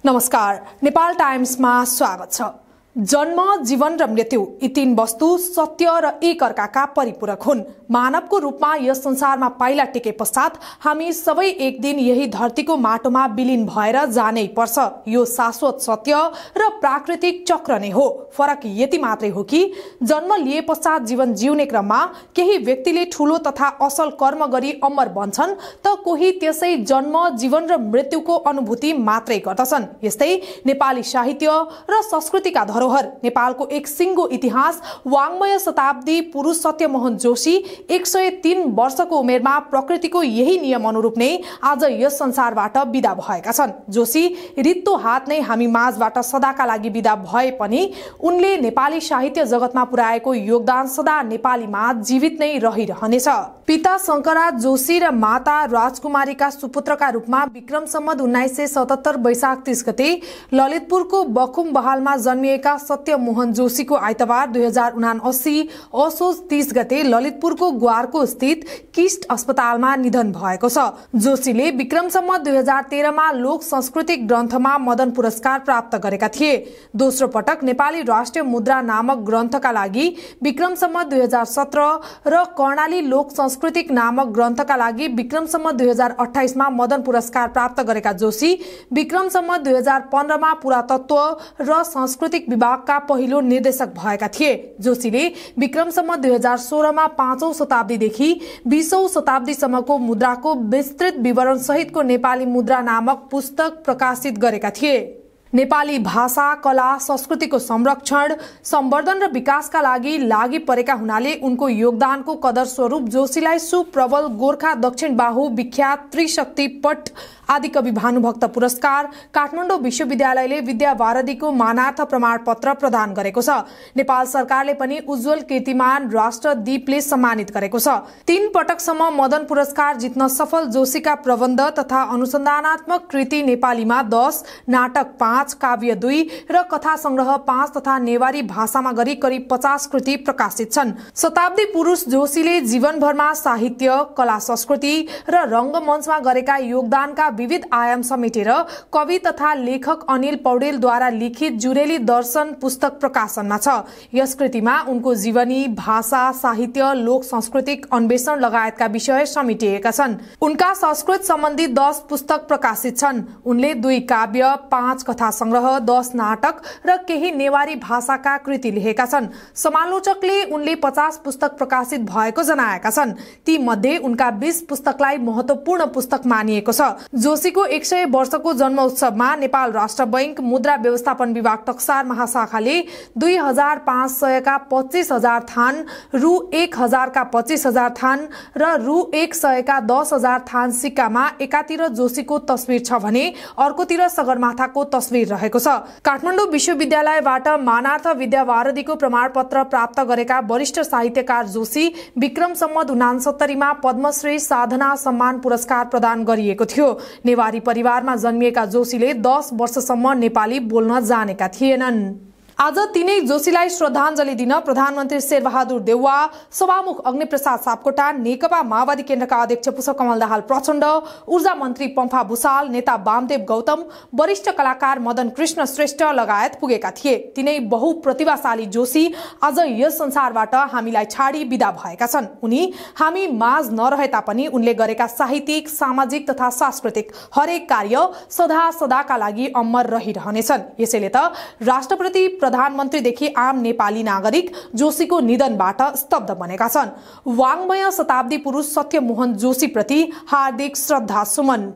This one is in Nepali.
नमस्कार, नेपाल टाइम्समा स्वागत छ। जन्म, जीवन र मृत्यु यी तीन वस्तु सत्य र एक अर्काका परिपूरक हुन्। मानवको रूपमा यस संसारमा पाइला टेके पश्चात हामी सबै एक दिन यही धरतीको माटोमा विलीन भएर जानै पर्छ। यो शाश्वत सत्य र प्राकृतिक चक्र नै हो। फरक यति मात्रै हो कि जन्म लिए पश्चात जीवन जिउने क्रममा केही व्यक्तिले ठूलो तथा असल कर्म गरी अमर बन्छन् त कोही त्यसै जन्म, जीवन र मृत्युको अनुभूति मात्रै गर्दछन्। यस्तै नेपाली साहित्य र संस्कृतिका धरोहर, नेपालको एक सिंगो इतिहास, वाङ्मय शताब्दी पुरुष सत्यमोहन जोशी 103 वर्षको उमेरमा प्रकृतिको यही नियम अनुरूप नै आज यस संसारबाट विदा भएका छन्। जोशी रित्तो हात नै हामी माझबाट सदाका लागि विदा भए पनि उनले नेपाली साहित्य जगतमा पुर्याएको योगदान सदा नेपालीमा जीवित नै रहिरहनेछ। पिता शंकरराज जोशी र माता राजकुमारीका सुपुत्रका रूपमा विक्रम सम्वत 1977 वैशाख 30 गते ललितपुरको बखुम बहालमा जन्मिएका सत्यमोहन जोशीको आइतबार 2079 असोज 30 गते ललितपुरको ग्वारको स्थित किस्ट अस्पतालमा निधन भएको छ। जोशीले विक्रम सम्वत 2013 मा लोक सांस्कृतिक ग्रन्थमा मदन पुरस्कार प्राप्त गरेका थिए। दोस्रो पटक नेपाली राष्ट्रिय मुद्रा नामक ग्रन्थका लागि विक्रम सम्वत 2017 र कर्णाली लोक सांस्कृतिक नामक ग्रन्थका लागि विक्रम सम्वत 2028 मा मदन पुरस्कार प्राप्त गरेका जोशी विक्रम सम्वत 2015 मा पुरातत्व र सांस्कृतिक विभागका पहिलो निर्देशक भएका थिए। जोशीले विक्रम सम्वत 2016 मा 5औं शताब्दीदेखि 20औं शताब्दीसम्मको मुद्राको विस्तृत विवरण सहितको नेपाली मुद्रा नामक पुस्तक प्रकाशित गरेका थिए। नेपाली भाषा, कला, संस्कृतिको संरक्षण, सम्वर्धन र विकासका लागि परेका हुनाले उनको योगदानको कदर स्वरूप जोशीलाई सुप्रबल गोर्खा दक्षिण बाहु विख्यात त्रिशक्ति पट आदिकवि भानुभक्त पुरस्कार, काठमाडौँ विश्वविद्यालयले विद्यावारिधीको मानार्थ प्रमाणपत्र प्रदान गरेको छ। नेपाल सरकारले पनि उज्जवल कीर्तिमान राष्ट्रदीपले सम्मानित गरेको छ। 3 पटकसम्म मदन पुरस्कार जित्न सफल जोशीका प्रबन्ध तथा अनुसन्धानात्मक कृति नेपालीमा 10, नाटक 5, काव्य 2 र कथा संग्रह 5 तथा नेवारी भाषामा गरी करिब 50 कृति प्रकाशित छन्। शताब्दी पुरुष जोशीले जीवनभरमा साहित्य, कला, संस्कृति र रंगमञ्चमा गरेका योगदानका विविध आयाम समेटेर कवि तथा लेखक अनिल पौडेलद्वारा लिखित जुरेली दर्शन पुस्तक प्रकाशनमा छ। यस कृतिमा उनको जीवनी, भाषा, साहित्य, लोक सांस्कृतिक अन्वेषण लगायतका विषय समेटिएका छन्। उनका संस्कृत सम्बन्धी 10 पुस्तक प्रकाशित छन्। उनले 2 काव्य, 5 कथा संग्रह, 10 नाटक र केही नेवारी भाषाका कृति लेखेका छन्। समालोचकले उनले 50 पुस्तक प्रकाशित भएको जनाएका छन्। ती मध्ये उनका 20 पुस्तकलाई महत्वपूर्ण पुस्तक मानिएको छ। जोशीको 100 वर्षको जन्म उत्सवमा नेपाल राष्ट्र बैंक, मुद्रा व्यवस्थापन विभाग टक्सार महाशाखाले 2500 का 25,000 थान, रु 1000 का 25,000 थान र रु 100 का 10,000 थान सिक्कामा एकातिर जोशीको तस्बिर छ भने अर्कोतिर सगरमाथाको तस्बिर रहेको छ। काठमाडौँ विश्वविद्यालयबाट मानार्थ विद्यावारिधीको प्रमाणपत्र प्राप्त गरेका वरिष्ठ साहित्यकार जोशी विक्रम सम्वत 69 मा पद्मश्री साधना सम्मान पुरस्कार प्रदान गरिएको थियो। नेवारी परिवारमा जन्मिएका जोशीले 10 वर्षसम्म नेपाली बोल्न जानेका थिएनन्। आज तिनै जोशीलाई श्रद्धाञ्जली दिन प्रधानमन्त्री शेरबहादुर देउवा, सभामुख अग्निप्रसाद सापकोटा, नेकपा माओवादी केन्द्रका अध्यक्ष पुष्पकमल दाहाल प्रचण्ड, ऊर्जा मन्त्री पम्फा भूषाल, नेता वामदेव गौतम, वरिष्ठ कलाकार मदन कृष्ण श्रेष्ठ लगायत पुगेका थिए। तिनै बहुप्रतिभाशाली जोशी आज यस संसारबाट हामीलाई छाडी विदा भएका छन्। उनी हामी माझ नरहे तापनि उनले गरेका साहित्यिक, सामाजिक तथा सांस्कृतिक हरेक कार्य सदाका लागि अमर रहिरहनेछन्। यसैले त राष्ट्रपति, प्रधानमन्त्रीदेखि आम नेपाली नागरिक जोशीको निधनबाट स्तब्ध बनेका छन्। वाङ्मय शताब्दी पुरुष सत्यमोहन जोशी प्रति हार्दिक श्रद्धा सुमन।